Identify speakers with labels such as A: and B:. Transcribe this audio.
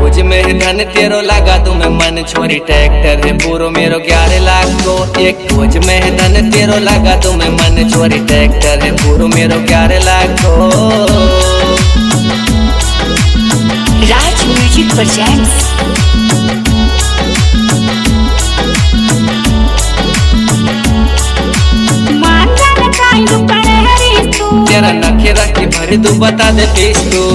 A: खोज में धन तेरो लगा तुम्हें मन छोरी ट्रैक्टर है पूरो मेरो 11 लाख को। एक खोज में धन तेरो लगा तुम्हें मन छोरी ट्रैक्टर है पूरो मेरो 11 लाख को।
B: राज म्यूजिक प्रेजेंट्स। तेरा
A: नखे रखी भरी तू बता दे फीस तू।